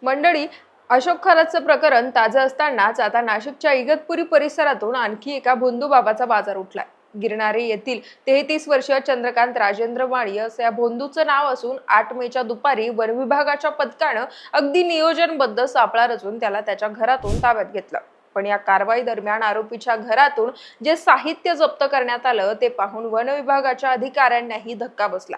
मंडळी, अशोक खरतचं प्रकरण ताजं असतानाच आता नाशिकच्या इगतपुरी परिसरातून आणखी एका भोंदूबाबाचा बाजार उठलाय। गिरणारे येथील 33 वर्षीय चंद्रकांत राजेंद्र माळी असं या भोंदूचं नाव असून 8 मेच्या दुपारी वनविभागाच्या पथकानं अगदी नियोजनबद्ध सापळा रचून त्याला त्याच्या घरातून ताब्यात घेतलं। पण या कारवाई दरम्यान आरोपीच्या घरातून जे साहित्य जप्त करण्यात आलं ते पाहून वनविभागाच्या अधिकाऱ्यांनाही धक्का बसला।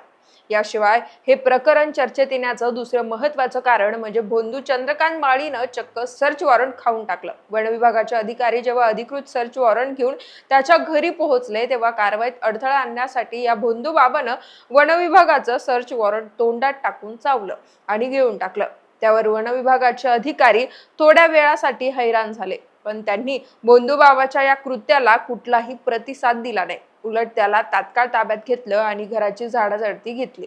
याशिवाय हे प्रकरण चर्चेत येण्याचं दुसरं महत्त्वाचं कारण म्हणजे भोंदू चंद्रकांत माळीनं चक्क सर्च वॉरंट खाऊन टाकलं। वन विभागाचे अधिकारी जेव्हा अधिकृत सर्च वॉरंट घेऊन त्याच्या घरी पोहोचले तेव्हा कारवाईत अडथळा आणण्यासाठी या भोंदू बाबानं वन विभागाचं सर्च वॉरंट तोंडात टाकून चावलं आणि गिळून टाकलं। त्यावर वन विभागाचे अधिकारी थोड्या वेळासाठी हैराण झाले, पण त्यांनी भोंदू बाबाच्या या कृत्याला कुठलाही प्रतिसाद दिला नाही। उलट त्याला तात्काळ ताब्यात घेतलं आणि घराची झाडाझडती घेतली।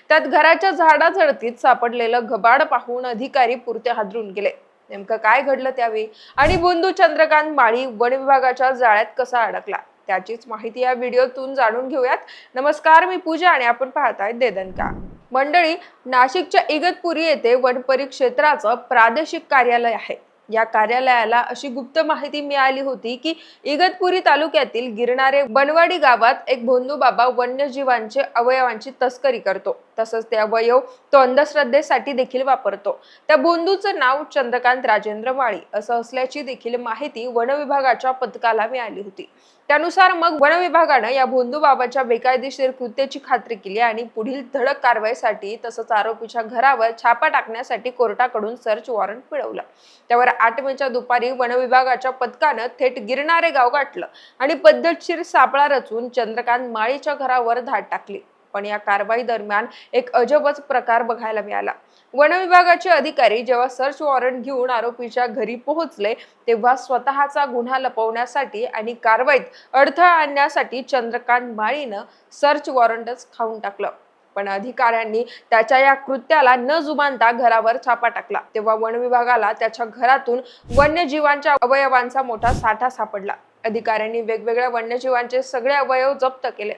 त्यात घराच्या झाडाझडतीत सापडलेलं घबाड पाहून अधिकारी पुरते हादरून गेले। नेमकं काय घडलं त्यावेळी आणि भोंदू चंद्रकांत माळी वन विभागाच्या जाळ्यात कसा अडकला त्याचीच माहिती या व्हिडिओतून जाणून घेऊयात। नमस्कार, मी पूजा आणि आपण पाहताय दे दणका। मंडळी, नाशिकच्या इगतपुरी येथे वन परिक्षेत्राचं प्रादेशिक कार्यालय आहे। या कार्यालयाला अशी गुप्त माहिती मिळाली होती की इगतपुरी तालुक्यातील गिरणारे बनवाडी गावात एक भोंदू बाबा वन्यजीवांचे अवयवांची तस्करी करतो। तसंच ते अवयव तो अंधश्रद्धेसाठी देखील वापरतो। त्या भोंदूचं नाव चंद्रकांत राजेंद्र माळी असं असल्याची देखील माहिती वन विभागाच्या पथकाला मिळाली होती। त्यानुसार मग वन विभागानं या भोंदू बाबाच्या बेकायदेशीर कृत्याची खात्री केली आणि पुढील धडक कारवाईसाठी तसंच आरोपीच्या घरावर छापा टाकण्यासाठी कोर्टाकडून सर्च वॉरंट मिळवलं। त्यावर 8 मेच्या दुपारी वन विभागाच्या पथकानं थेट गिरणारे गाव गाठलं आणि पद्धतशीर सापळा रचून चंद्रकांत माळीच्या घरावर धाड टाकली। पण या कारवाई दरम्यान एक अजबच प्रकार बघायला मिळाला। वन विभागाचे अधिकारी जेव्हा सर्च वॉरंट घेऊन आरोपीच्या घरी पोहोचले तेव्हा स्वतःचा गुन्हा लपवण्यासाठी आणि कारवाईत अडथळा आणण्यासाठी चंद्रकांत माळीनं सर्च वॉरंटच खाऊन टाकलं। पण अधिकाऱ्यांनी त्याच्या या कृत्याला न जुमानता घरावर छापा टाकला तेव्हा वन विभागाला त्याच्या घरातून वन्यजीवांच्या अवयवांचा मोठा साठा सापडला। अधिकाऱ्यांनी वेगवेगळ्या वन्यजीवांचे सगळे अवयव जप्त केले।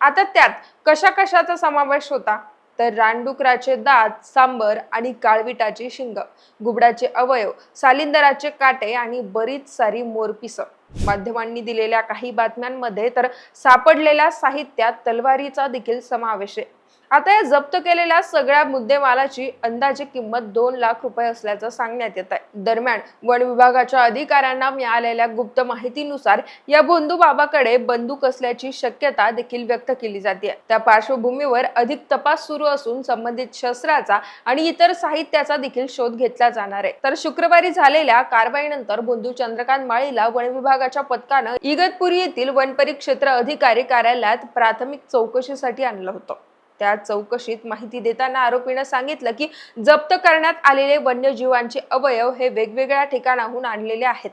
आता त्यात कशाचा समावेश होता तर रानडुकराचे दात, सांबर आणि काळविटाची शिंग, घुबडाचे अवयव, सालिंदराचे काटे आणि बरीच सारी मोरपिसं। माध्यमांनी दिलेल्या काही बातम्यांमध्ये तर सापडलेल्या साहित्यात तलवारीचा देखील समावेश आहे। आता या जप्त केलेल्या सगळ्या मुद्देमालाची अंदाजे किंमत 2 लाख रुपये असल्याचं सांगण्यात येत आहे। दरम्यान वन विभागाच्या अधिकाऱ्यांना मिळालेल्या गुप्त माहितीनुसार या भोंदू बाबाकडे बंदूक असल्याची शक्यता देखील व्यक्त केली जाते। त्या पार्श्वभूमीवर अधिक तपास सुरू असून संबंधित शस्त्राचा आणि इतर साहित्याचा देखील शोध घेतला जाणार आहे। तर शुक्रवारी झालेल्या कारवाईनंतर भोंदू चंद्रकांत माळीला वन विभागाच्या पथकानं इगतपुरी येथील वन परिक्षेत्र अधिकारी कार्यालयात प्राथमिक चौकशीसाठी आणलं होतं। त्या चौकशीत माहिती देताना आरोपीनं सांगितलं की जप्त करण्यात आलेले वन्यजीवांचे अवयव हे वेगवेगळ्या ठिकाणाहून आणलेले आहेत।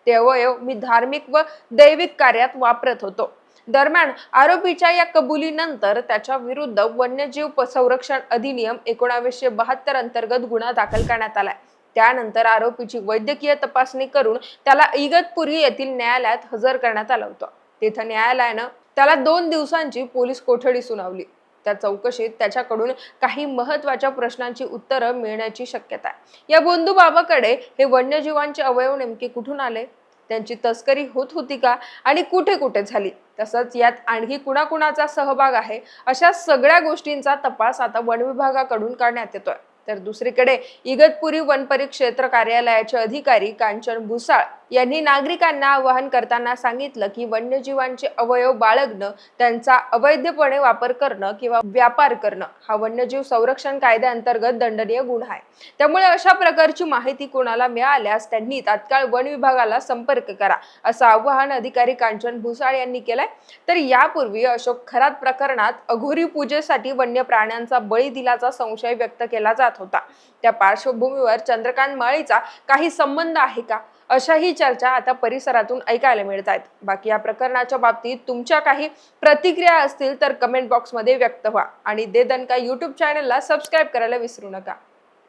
ते अवयव मी धार्मिक व दैविक कार्यात वापरत होतो। दरम्यान आरोपीच्या या कबुलीनंतर त्याच्या विरुद्ध वन्यजीव संरक्षण अधिनियम 1972 अंतर्गत गुन्हा दाखल करण्यात आलाय। त्यानंतर आरोपीची वैद्यकीय तपासणी करून त्याला इगतपुरी येथील न्यायालयात हजर करण्यात आलं होतं। तिथं न्यायालयानं त्याला 2 दिवसांची पोलीस कोठडी सुनावली। त्या चौकशीत त्याच्याकडून काही महत्त्वाच्या प्रश्नांची उत्तरं मिळण्याची शक्यता आहे। या भोंदू बाबाकडे हे वन्यजीवांचे अवयव नेमके कुठून आले, त्यांची तस्करी होत होती का आणि कुठे कुठे झाली, तसंच यात आणखी कुणाकुणाचा सहभाग आहे, अशा सगळ्या गोष्टींचा तपास आता वन विभागाकडून करण्यात येतोय। तर दुसरीकडे इगतपुरी वन परिक्षेत्र कार्यालयाचे अधिकारी कांचन भुसाळ यांनी नागरिकांना आवाहन करताना सांगितलं की वन्यजीवांचे अवयव बाळगणं, त्यांचा अवैधपणे वापर करणं किंवा व्यापार करणं हा वन्यजीव संरक्षण कायद्याअंतर्गत दंडनीय गुन्हा आहे। त्यामुळे अशा प्रकारची माहिती कोणाला मिळाल्यास त्यांनी तात्काळ वन विभागाला संपर्क करा असं आवाहन अधिकारी कांचन भुसाळ यांनी केलंय। तर यापूर्वी अशोक खरात प्रकरणात अघोरी पूजेसाठी वन्य प्राण्यांचा बळी दिल्याचा संशय व्यक्त केला जात होता। त्या पार्श्वभूमीवर चंद्रकांत माळीचा काही संबंध आहे का, अशाही चर्चा आता परिसरातून ऐकायला मिळत आहेत। बाकी या प्रकरणाच्या बाबतीत तुमच्या काही प्रतिक्रिया असतील तर कमेंट बॉक्समध्ये व्यक्त व्हा आणि दे दणका YouTube चॅनलला सबस्क्राईब करायला विसरू नका।